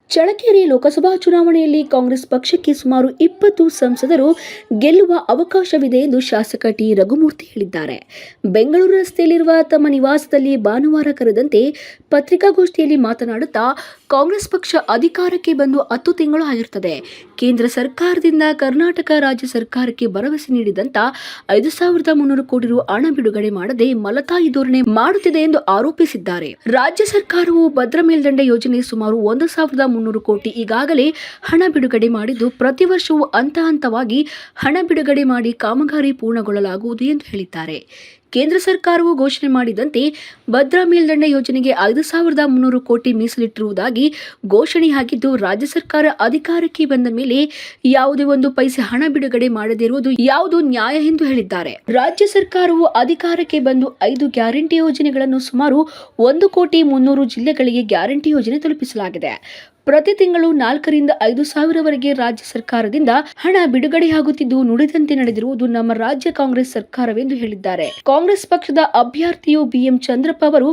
ಚಳ್ಳಕೆರೆ ಲೋಕಸಭಾ ಚುನಾವಣೆಯಲ್ಲಿ ಕಾಂಗ್ರೆಸ್ ಪಕ್ಷಕ್ಕೆ ಸುಮಾರು 20 ಸಂಸದರು ಗೆಲ್ಲುವ ಅವಕಾಶವಿದೆ ಎಂದು ಶಾಸಕ ಟಿ ರಘುಮೂರ್ತಿ ಹೇಳಿದ್ದಾರೆ. ಬೆಂಗಳೂರು ರಸ್ತೆಯಲ್ಲಿರುವ ತಮ್ಮ ನಿವಾಸದಲ್ಲಿ ಭಾನುವಾರ ಕರೆದಂತೆ ಪತ್ರಿಕಾಗೋಷ್ಠಿಯಲ್ಲಿ ಮಾತನಾಡುತ್ತಾ, ಕಾಂಗ್ರೆಸ್ ಪಕ್ಷ ಅಧಿಕಾರಕ್ಕೆ ಬಂದು 10 ತಿಂಗಳು ಆಗಿರುತ್ತದೆ. ಕೇಂದ್ರ ಸರ್ಕಾರದಿಂದ ಕರ್ನಾಟಕ ರಾಜ್ಯ ಸರ್ಕಾರಕ್ಕೆ ಭರವಸೆ ನೀಡಿದಂತ 5,300 ಕೋಟಿ ರು ಹಣ ಬಿಡುಗಡೆ ಮಾಡದೆ ಮಲತಾಯಿ ಧೋರಣೆ ಮಾಡುತ್ತಿದೆ ಎಂದು ಆರೋಪಿಸಿದ್ದಾರೆ. ರಾಜ್ಯ ಸರ್ಕಾರವು ಭದ್ರಾ ಮೇಲ್ದಂಡೆ ಯೋಜನೆ ಸುಮಾರು 1,300 ಕೋಟಿ ಈಗಾಗಲೇ ಹಣ ಬಿಡುಗಡೆ ಮಾಡಿದ್ದು, ಪ್ರತಿ ವರ್ಷವೂ ಹಂತವಾಗಿ ಹಣ ಬಿಡುಗಡೆ ಮಾಡಿ ಕಾಮಗಾರಿ ಪೂರ್ಣಗೊಳ್ಳಲಾಗುವುದು ಎಂದು ಹೇಳಿದ್ದಾರೆ. ಕೇಂದ್ರ ಸರ್ಕಾರವು ಘೋಷಣೆ ಮಾಡಿದಂತೆ ಭದ್ರಾ ಮೇಲ್ದಂಡೆ ಯೋಜನೆಗೆ 5,300 ಕೋಟಿ ಮೀಸಲಿಟ್ಟಿರುವುದಾಗಿ ಘೋಷಣೆಯಾಗಿದ್ದು, ರಾಜ್ಯ ಸರ್ಕಾರ ಅಧಿಕಾರಕ್ಕೆ ಬಂದ ಮೇಲೆ ಯಾವುದೇ ಒಂದು ಪೈಸೆ ಹಣ ಬಿಡುಗಡೆ ಮಾಡದಿರುವುದು ಯಾವುದು ನ್ಯಾಯ ಎಂದು ಹೇಳಿದ್ದಾರೆ. ರಾಜ್ಯ ಸರ್ಕಾರವು ಅಧಿಕಾರಕ್ಕೆ ಬಂದು 5 ಗ್ಯಾರಂಟಿ ಯೋಜನೆಗಳನ್ನು ಸುಮಾರು 1,300,000 ಜಿಲ್ಲೆಗಳಿಗೆ ಗ್ಯಾರಂಟಿ ಯೋಜನೆ ತಲುಪಿಸಲಾಗಿದೆ. ಪ್ರತಿ ತಿಂಗಳು 4 ರಿಂದ 5 ಸಾವಿರವರೆಗೆ ರಾಜ್ಯ ಸರ್ಕಾರದಿಂದ ಹಣ ಬಿಡುಗಡೆಯಾಗುತ್ತಿದ್ದು, ನುಡಿದಂತೆ ನಡೆದಿರುವುದು ನಮ್ಮ ರಾಜ್ಯ ಕಾಂಗ್ರೆಸ್ ಸರ್ಕಾರವೆಂದು ಹೇಳಿದ್ದಾರೆ. ಕಾಂಗ್ರೆಸ್ ಪಕ್ಷದ ಅಭ್ಯರ್ಥಿಯು BM ಚಂದ್ರಪ್ಪ ಅವರು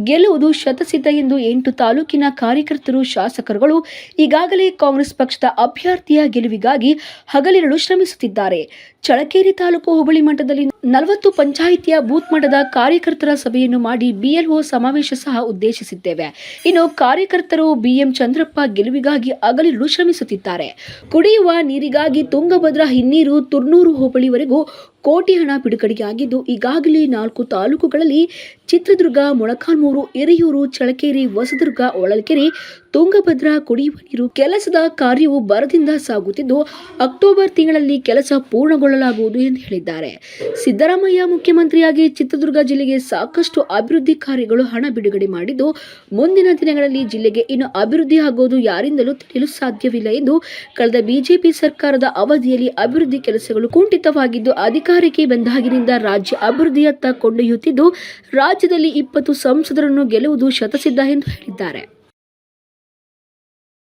ಗೆಲ್ಲುವುದು ಶತಸಿದ್ಧ ಎಂದು 8 ತಾಲೂಕಿನ ಕಾರ್ಯಕರ್ತರು, ಶಾಸಕರುಗಳು ಈಗಾಗಲೇ ಕಾಂಗ್ರೆಸ್ ಪಕ್ಷದ ಅಭ್ಯರ್ಥಿಯ ಗೆಲುವಿಗಾಗಿ ಹಗಲಿರುಳು ಶ್ರಮಿಸುತ್ತಿದ್ದಾರೆ. ಚಳ್ಳಕೆರೆ ತಾಲೂಕು ಹೋಬಳಿ ಮಟ್ಟದಲ್ಲಿ 40 ಪಂಚಾಯಿತಿಯ ಬೂತ್ ಮಟ್ಟದ ಕಾರ್ಯಕರ್ತರ ಸಭೆಯನ್ನು ಮಾಡಿ BLO ಸಮಾವೇಶ ಸಹ ಉದ್ದೇಶಿಸಿದ್ದೇವೆ. ಇನ್ನು ಕಾರ್ಯಕರ್ತರು BM ಚಂದ್ರಪ್ಪ ಗೆಲುವಿಗಾಗಿ ಹಗಲಿರುಳು ಶ್ರಮಿಸುತ್ತಿದ್ದಾರೆ. ಕುಡಿಯುವ ನೀರಿಗಾಗಿ ತುಂಗಭದ್ರಾ, ಹಿನ್ನೀರು, ತುರ್ನೂರು ಹೋಬಳಿವರೆಗೂ ಕೋಟಿ ಹಣ ಬಿಡುಗಡೆಯಾಗಿದ್ದು, ಈಗಾಗಲೇ 4 ತಾಲೂಕುಗಳಲ್ಲಿ ಚಿತ್ರದುರ್ಗ, ಮೊಳಕಾಲ್ಮೂರು, ಹಿರಿಯೂರು, ಚಳ್ಳಕೆರೆ, ಹೊಸದುರ್ಗ, ಹೊಳಲ್ಕೆರೆ, ತುಂಗಭದ್ರಾ ಕುಡಿಯುವ ನೀರು ಕೆಲಸದ ಕಾರ್ಯವು ಭರದಿಂದ ಸಾಗುತ್ತಿದ್ದು, ಅಕ್ಟೋಬರ್ ತಿಂಗಳಲ್ಲಿ ಕೆಲಸ ಪೂರ್ಣಗೊಳ್ಳಲಾಗುವುದು ಎಂದು ಹೇಳಿದ್ದಾರೆ. ಸಿದ್ದರಾಮಯ್ಯ ಮುಖ್ಯಮಂತ್ರಿಯಾಗಿ ಚಿತ್ರದುರ್ಗ ಜಿಲ್ಲೆಗೆ ಸಾಕಷ್ಟು ಅಭಿವೃದ್ಧಿ ಕಾರ್ಯಗಳು ಹಣ ಬಿಡುಗಡೆ ಮಾಡಿದ್ದು, ಮುಂದಿನ ದಿನಗಳಲ್ಲಿ ಜಿಲ್ಲೆಗೆ ಇನ್ನು ಅಭಿವೃದ್ಧಿ ಆಗುವುದು ಯಾರಿಂದಲೂ ತಿಳಿಯಲು ಸಾಧ್ಯವಿಲ್ಲ ಎಂದು ಕಳೆದ ಬಿಜೆಪಿ ಸರ್ಕಾರದ ಅವಧಿಯಲ್ಲಿ ಅಭಿವೃದ್ಧಿ ಕೆಲಸಗಳು ಕುಂಠಿತವಾಗಿದ್ದು, ಅಧಿಕಾರಕ್ಕೆ ಬಂದಾಗಿನಿಂದ ರಾಜ್ಯ ಅಭಿವೃದ್ಧಿಯತ್ತ ಕೊಂಡೊಯ್ಯುತ್ತಿದ್ದು, ರಾಜ್ಯದಲ್ಲಿ 20 ಸಂಸದರನ್ನು ಗೆಲ್ಲುವುದು ಶತಸಿದ್ಧ ಎಂದು ಹೇಳಿದ್ದಾರೆ.